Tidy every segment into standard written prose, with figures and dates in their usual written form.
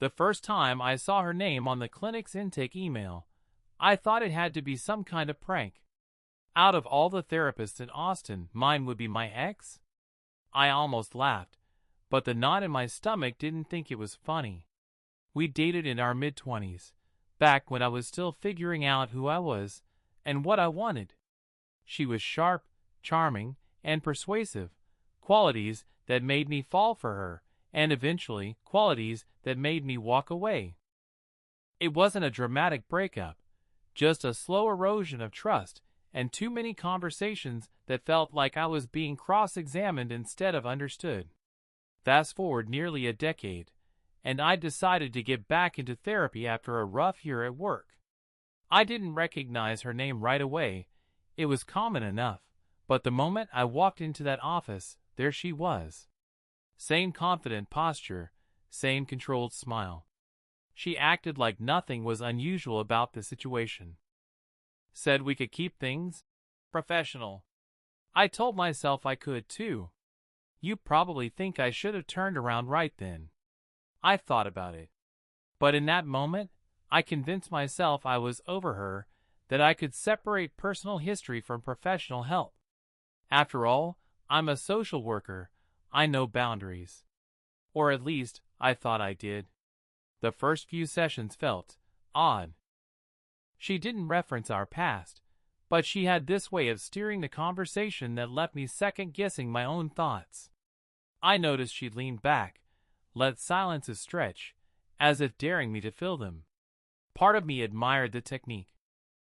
The first time I saw her name on the clinic's intake email, I thought it had to be some kind of prank. Out of all the therapists in Austin, mine would be my ex? I almost laughed, but the knot in my stomach didn't think it was funny. We dated in our mid-20s, back when I was still figuring out who I was and what I wanted. She was sharp, charming, and persuasive, qualities that made me fall for her, and eventually qualities that made me walk away. It wasn't a dramatic breakup, just a slow erosion of trust and too many conversations that felt like I was being cross-examined instead of understood. Fast forward nearly a decade, and I decided to get back into therapy after a rough year at work. I didn't recognize her name right away. It was common enough, but the moment I walked into that office, there she was. Same confident posture, same controlled smile. She acted like nothing was unusual about the situation. Said we could keep things professional. I told myself I could too. You probably think I should have turned around right then. I thought about it. But in that moment, I convinced myself I was over her, that I could separate personal history from professional help. After all, I'm a social worker. I know boundaries. Or at least, I thought I did. The first few sessions felt odd. She didn't reference our past, but she had this way of steering the conversation that left me second-guessing my own thoughts. I noticed she leaned back, let silences stretch, as if daring me to fill them. Part of me admired the technique.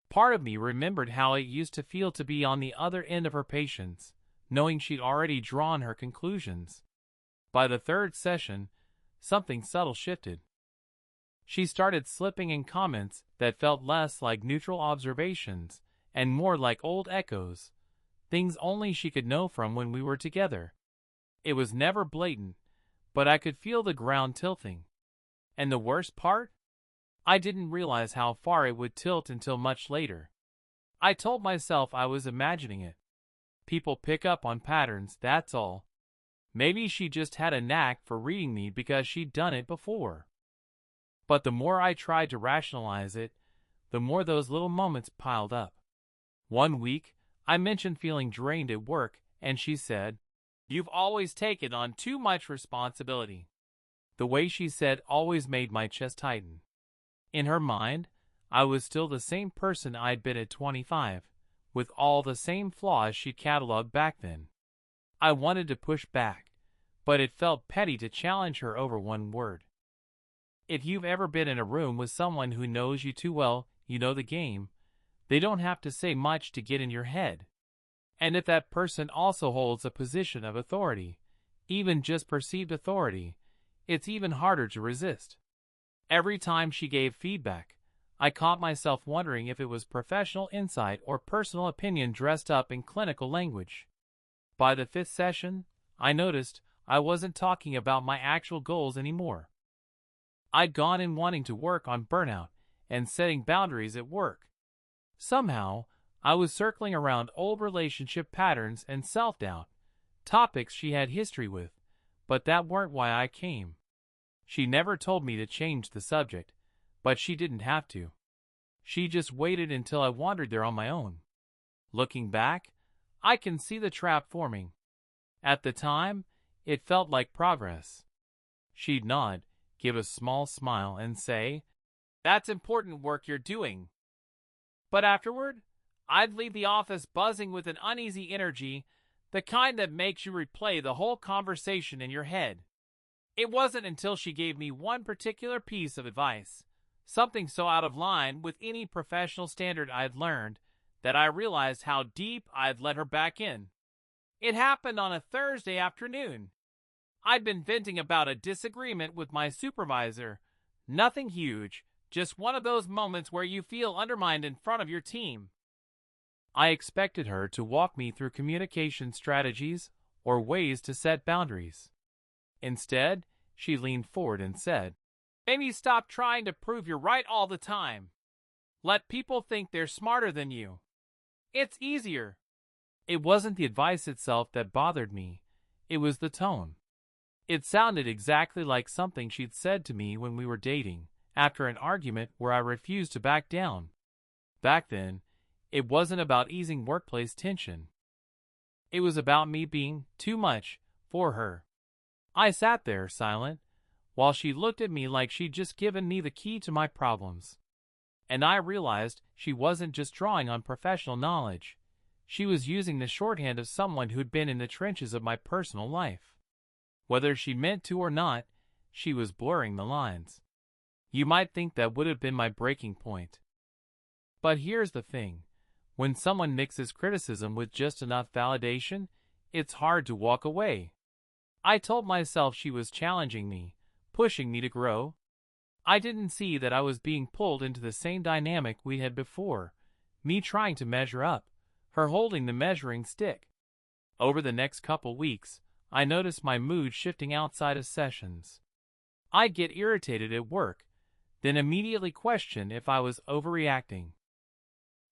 Part of me remembered how it used to feel to be on the other end of her patience, knowing she'd already drawn her conclusions. By the third session, something subtle shifted. She started slipping in comments that felt less like neutral observations and more like old echoes, things only she could know from when we were together. It was never blatant, but I could feel the ground tilting. And the worst part? I didn't realize how far it would tilt until much later. I told myself I was imagining it. People pick up on patterns, that's all. Maybe she just had a knack for reading me because she'd done it before. But the more I tried to rationalize it, the more those little moments piled up. One week, I mentioned feeling drained at work, and she said, "You've always taken on too much responsibility." The way she said always made my chest tighten. In her mind, I was still the same person I'd been at 25, with all the same flaws she'd cataloged back then. I wanted to push back, but it felt petty to challenge her over one word. If you've ever been in a room with someone who knows you too well, you know the game. They don't have to say much to get in your head. And if that person also holds a position of authority, even just perceived authority, it's even harder to resist. Every time she gave feedback, I caught myself wondering if it was professional insight or personal opinion dressed up in clinical language. By the fifth session, I noticed I wasn't talking about my actual goals anymore. I'd gone in wanting to work on burnout and setting boundaries at work. Somehow, I was circling around old relationship patterns and self-doubt, topics she had history with, but that weren't why I came. She never told me to change the subject, but she didn't have to. She just waited until I wandered there on my own. Looking back, I can see the trap forming. At the time, it felt like progress. She'd nod, give a small smile, and say, "That's important work you're doing." But afterward, I'd leave the office buzzing with an uneasy energy, the kind that makes you replay the whole conversation in your head. It wasn't until she gave me one particular piece of advice, something so out of line with any professional standard I'd learned, that I realized how deep I'd let her back in. It happened on a Thursday afternoon. I'd been venting about a disagreement with my supervisor. Nothing huge, just one of those moments where you feel undermined in front of your team. I expected her to walk me through communication strategies or ways to set boundaries. Instead, she leaned forward and said, "Maybe stop trying to prove you're right all the time. Let people think they're smarter than you. It's easier." It wasn't the advice itself that bothered me. It was the tone. It sounded exactly like something she'd said to me when we were dating, after an argument where I refused to back down. Back then, it wasn't about easing workplace tension. It was about me being too much for her. I sat there, silent, while she looked at me like she'd just given me the key to my problems. And I realized she wasn't just drawing on professional knowledge. She was using the shorthand of someone who'd been in the trenches of my personal life. Whether she meant to or not, she was blurring the lines. You might think that would have been my breaking point. But here's the thing. When someone mixes criticism with just enough validation, it's hard to walk away. I told myself she was challenging me, pushing me to grow. I didn't see that I was being pulled into the same dynamic we had before, me trying to measure up, her holding the measuring stick. Over the next couple weeks, I noticed my mood shifting outside of sessions. I'd get irritated at work, then immediately question if I was overreacting.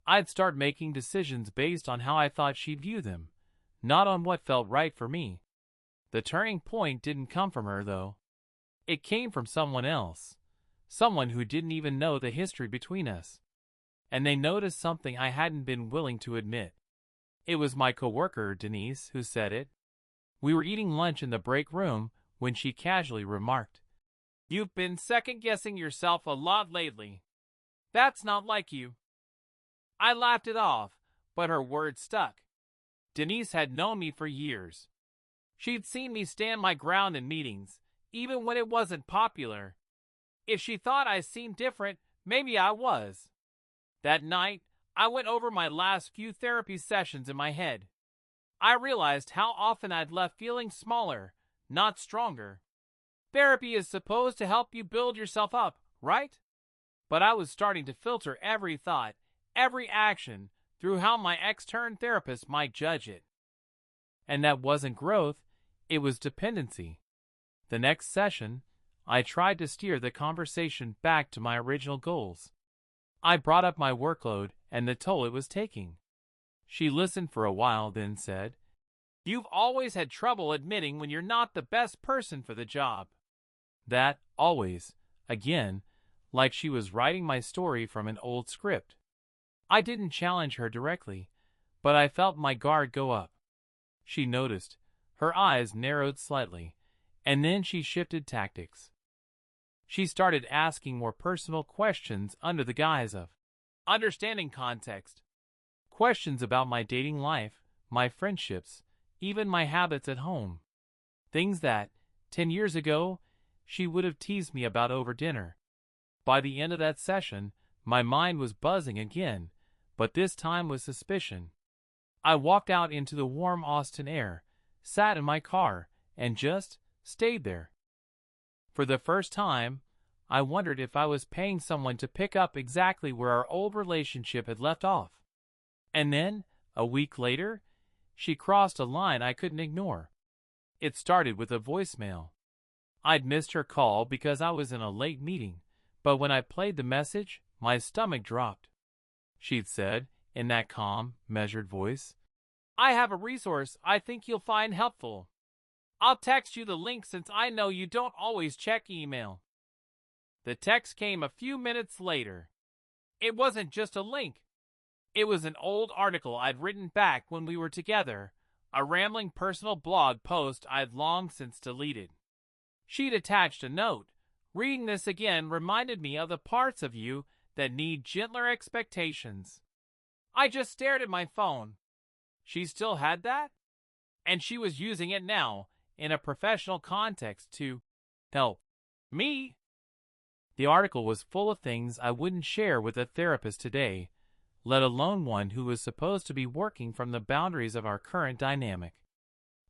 I'd start making decisions based on how I thought she'd view them, not on what felt right for me. The turning point didn't come from her, though. It came from someone else, someone who didn't even know the history between us. And they noticed something I hadn't been willing to admit. It was my coworker, Denise, who said it. We were eating lunch in the break room when she casually remarked, "You've been second-guessing yourself a lot lately. That's not like you." I laughed it off, but her words stuck. Denise had known me for years. She'd seen me stand my ground in meetings, even when it wasn't popular. If she thought I seemed different, maybe I was. That night, I went over my last few therapy sessions in my head. I realized how often I'd left feeling smaller, not stronger. Therapy is supposed to help you build yourself up, right? But I was starting to filter every thought, every action, through how my extern therapist might judge it. And that wasn't growth, it was dependency. The next session, I tried to steer the conversation back to my original goals. I brought up my workload and the toll it was taking. She listened for a while, then said, "You've always had trouble admitting when you're not the best person for the job." That, always, again, like she was writing my story from an old script. I didn't challenge her directly, but I felt my guard go up. She noticed. Her eyes narrowed slightly, and then she shifted tactics. She started asking more personal questions under the guise of understanding context. Questions about my dating life, my friendships, even my habits at home. Things that, 10 years ago, she would have teased me about over dinner. By the end of that session, my mind was buzzing again, but this time with suspicion. I walked out into the warm Austin air, sat in my car, and just stayed there. For the first time, I wondered if I was paying someone to pick up exactly where our old relationship had left off. And then, a week later, she crossed a line I couldn't ignore. It started with a voicemail. I'd missed her call because I was in a late meeting, but when I played the message, my stomach dropped. She'd said, in that calm, measured voice, "I have a resource I think you'll find helpful. I'll text you the link since I know you don't always check email." The text came a few minutes later. It wasn't just a link. It was an old article I'd written back when we were together, a rambling personal blog post I'd long since deleted. She'd attached a note. "Reading this again reminded me of the parts of you that need gentler expectations." I just stared at my phone. She still had that? And she was using it now, in a professional context, to help me. The article was full of things I wouldn't share with a therapist today, let alone one who was supposed to be working from the boundaries of our current dynamic.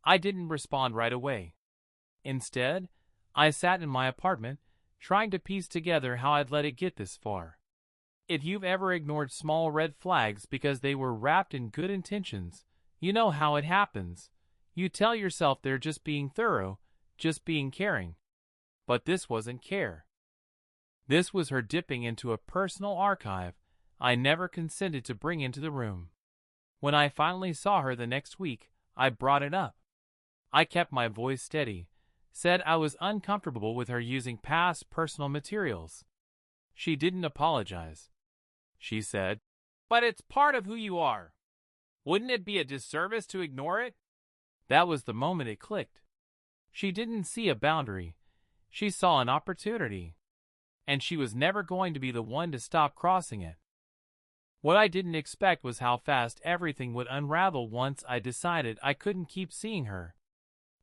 I didn't respond right away. Instead, I sat in my apartment, trying to piece together how I'd let it get this far. If you've ever ignored small red flags because they were wrapped in good intentions, you know how it happens. You tell yourself they're just being thorough, just being caring. But this wasn't care. This was her dipping into a personal archive I never consented to bring into the room. When I finally saw her the next week, I brought it up. I kept my voice steady, said I was uncomfortable with her using past personal materials. She didn't apologize. She said, "But it's part of who you are. Wouldn't it be a disservice to ignore it?" That was the moment it clicked. She didn't see a boundary. She saw an opportunity. And she was never going to be the one to stop crossing it. What I didn't expect was how fast everything would unravel once I decided I couldn't keep seeing her.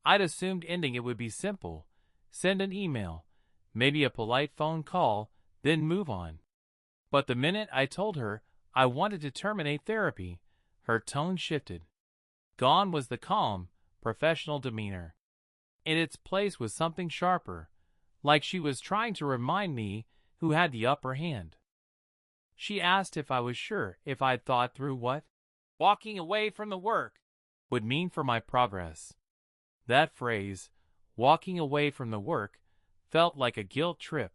I'd assumed ending it would be simple. Send an email, maybe a polite phone call, then move on. But the minute I told her I wanted to terminate therapy, her tone shifted. Gone was the calm, professional demeanor. In its place was something sharper, like she was trying to remind me who had the upper hand. She asked if I was sure if I'd thought through what walking away from the work would mean for my progress. That phrase, walking away from the work, felt like a guilt trip.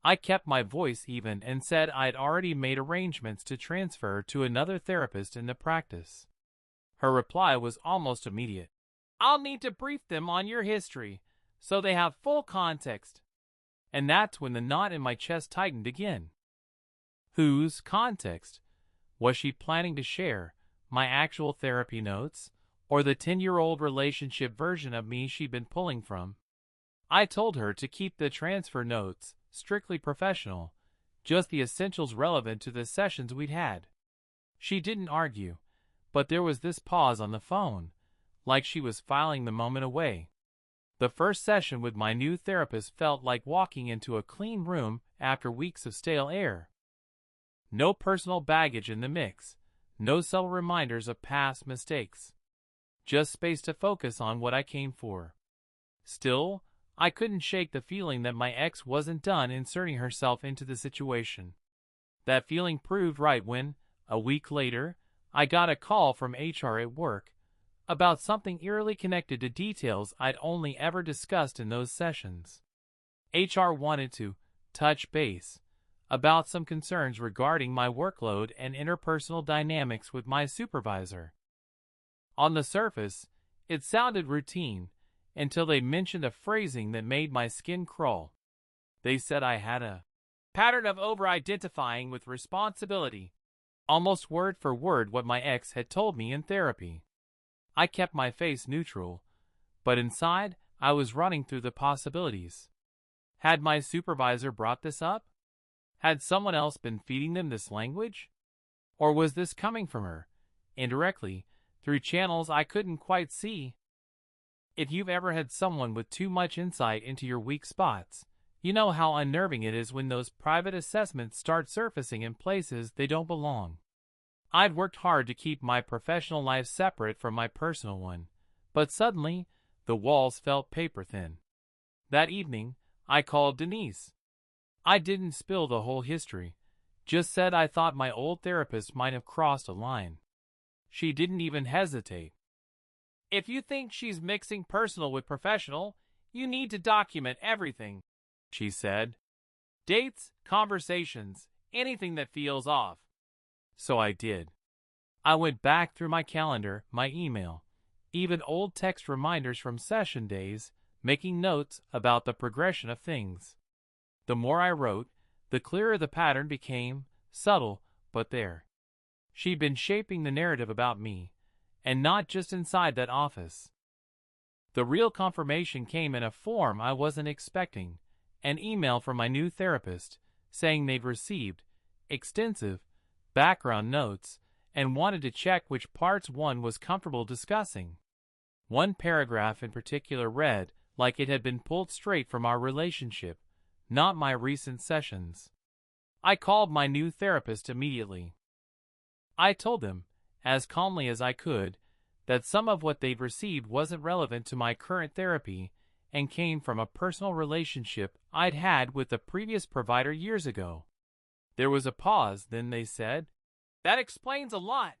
I kept my voice even and said I'd already made arrangements to transfer to another therapist in the practice. Her reply was almost immediate. "I'll need to brief them on your history, so they have full context." And that's when the knot in my chest tightened again. Whose context? Was she planning to share my actual therapy notes, or the 10-year-old relationship version of me she'd been pulling from? I told her to keep the transfer notes strictly professional, just the essentials relevant to the sessions we'd had. She didn't argue, but there was this pause on the phone, like she was filing the moment away. The first session with my new therapist felt like walking into a clean room after weeks of stale air. No personal baggage in the mix, no subtle reminders of past mistakes. Just space to focus on what I came for. Still, I couldn't shake the feeling that my ex wasn't done inserting herself into the situation. That feeling proved right when, a week later, I got a call from HR at work about something eerily connected to details I'd only ever discussed in those sessions. HR wanted to touch base about some concerns regarding my workload and interpersonal dynamics with my supervisor. On the surface, it sounded routine until they mentioned a phrasing that made my skin crawl. They said I had a pattern of over-identifying with responsibility, almost word for word what my ex had told me in therapy. I kept my face neutral, but inside I was running through the possibilities. Had my supervisor brought this up? Had someone else been feeding them this language? Or was this coming from her, indirectly, through channels I couldn't quite see? If you've ever had someone with too much insight into your weak spots, you know how unnerving it is when those private assessments start surfacing in places they don't belong. I'd worked hard to keep my professional life separate from my personal one, but suddenly, the walls felt paper-thin. That evening, I called Denise. I didn't spill the whole history, just said I thought my old therapist might have crossed a line. She didn't even hesitate. "If you think she's mixing personal with professional, you need to document everything," she said. "Dates, conversations, anything that feels off." So I did. I went back through my calendar, my email, even old text reminders from session days, making notes about the progression of things. The more I wrote, the clearer the pattern became, subtle, but there. She'd been shaping the narrative about me, and not just inside that office. The real confirmation came in a form I wasn't expecting, an email from my new therapist saying they'd received extensive background notes and wanted to check which parts one was comfortable discussing. One paragraph in particular read like it had been pulled straight from our relationship, not my recent sessions. I called my new therapist immediately. I told them, as calmly as I could, that some of what they'd received wasn't relevant to my current therapy and came from a personal relationship I'd had with a previous provider years ago. There was a pause, then they said, "That explains a lot.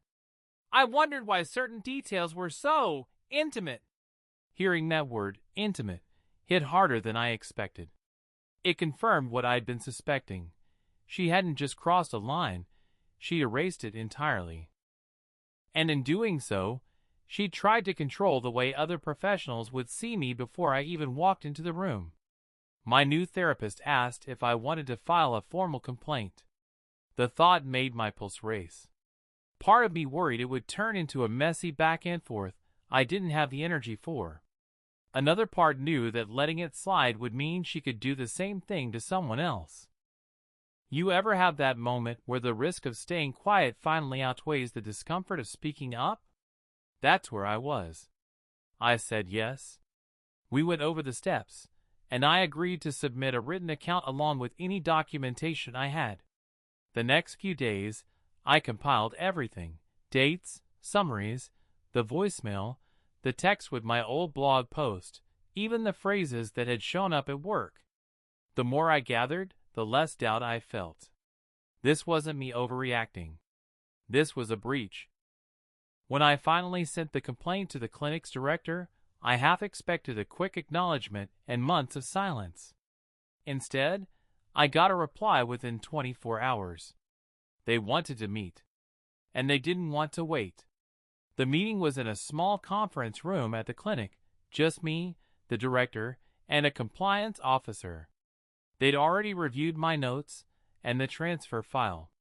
I wondered why certain details were so intimate." Hearing that word, intimate, hit harder than I expected. It confirmed what I'd been suspecting. She hadn't just crossed a line, she'd erased it entirely. And in doing so, She tried to control the way other professionals would see me before I even walked into the room. My new therapist asked if I wanted to file a formal complaint. The thought made my pulse race. Part of me worried it would turn into a messy back and forth I didn't have the energy for. Another part knew that letting it slide would mean she could do the same thing to someone else. You ever have that moment where the risk of staying quiet finally outweighs the discomfort of speaking up? That's where I was. I said yes. We went over the steps, and I agreed to submit a written account along with any documentation I had. The next few days, I compiled everything: dates, summaries, the voicemail, the text with my old blog post, even the phrases that had shown up at work. The more I gathered, the less doubt I felt. This wasn't me overreacting. This was a breach. When I finally sent the complaint to the clinic's director, I half expected a quick acknowledgement and months of silence. Instead, I got a reply within 24 hours. They wanted to meet. And they didn't want to wait. The meeting was in a small conference room at the clinic, just me, the director, and a compliance officer. They'd already reviewed my notes and the transfer file.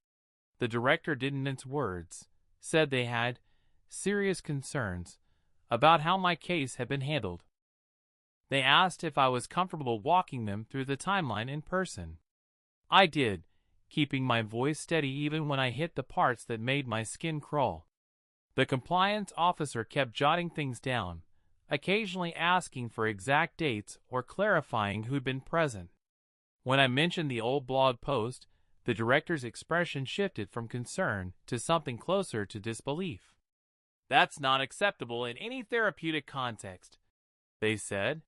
The director didn't mince words, said they had serious concerns about how my case had been handled. They asked if I was comfortable walking them through the timeline in person. I did, keeping my voice steady even when I hit the parts that made my skin crawl. The compliance officer kept jotting things down, occasionally asking for exact dates or clarifying who'd been present. When I mentioned the old blog post, the director's expression shifted from concern to something closer to disbelief. "That's not acceptable in any therapeutic context," they said.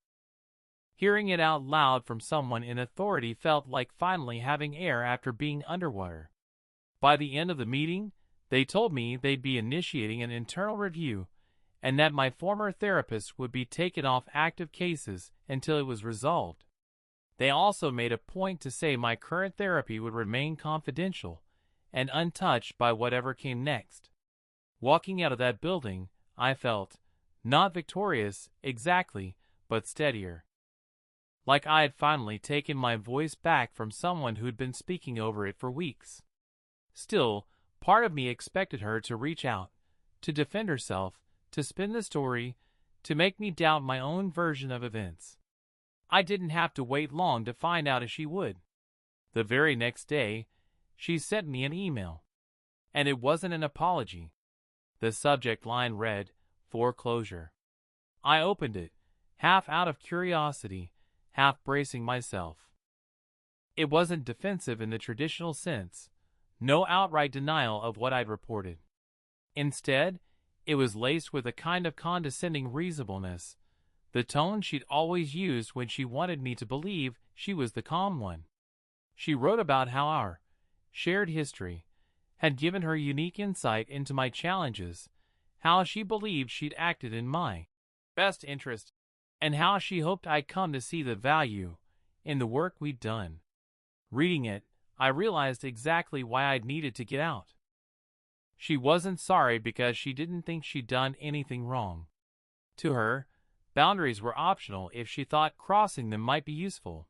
Hearing it out loud from someone in authority felt like finally having air after being underwater. By the end of the meeting, they told me they'd be initiating an internal review and that my former therapist would be taken off active cases until it was resolved. They also made a point to say my current therapy would remain confidential and untouched by whatever came next. Walking out of that building, I felt, not victorious exactly, but steadier. Like I had finally taken my voice back from someone who'd been speaking over it for weeks. Still, part of me expected her to reach out, to defend herself, to spin the story, to make me doubt my own version of events. I didn't have to wait long to find out if she would. The very next day, she sent me an email. And it wasn't an apology. The subject line read, "Foreclosure." I opened it, half out of curiosity, half bracing myself. It wasn't defensive in the traditional sense, no outright denial of what I'd reported. Instead, it was laced with a kind of condescending reasonableness, the tone she'd always used when she wanted me to believe she was the calm one. She wrote about how our shared history had given her unique insight into my challenges, how she believed she'd acted in my best interest, and how she hoped I'd come to see the value in the work we'd done. Reading it, I realized exactly why I'd needed to get out. She wasn't sorry because she didn't think she'd done anything wrong. To her, boundaries were optional if she thought crossing them might be useful.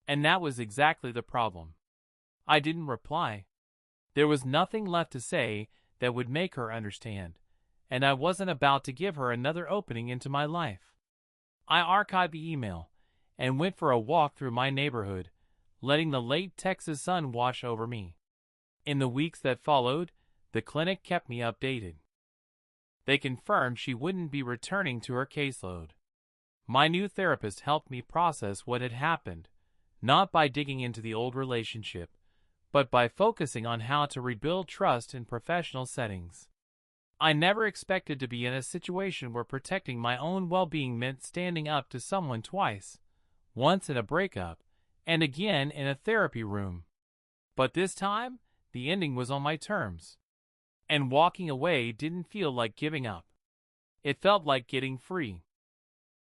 And that was exactly the problem. I didn't reply. There was nothing left to say that would make her understand, and I wasn't about to give her another opening into my life. I archived the email and went for a walk through my neighborhood, letting the late Texas sun wash over me. In the weeks that followed, the clinic kept me updated. They confirmed she wouldn't be returning to her caseload. My new therapist helped me process what had happened, not by digging into the old relationship, but by focusing on how to rebuild trust in professional settings. I never expected to be in a situation where protecting my own well-being meant standing up to someone twice, once in a breakup, and again in a therapy room. But this time, the ending was on my terms. And walking away didn't feel like giving up. It felt like getting free.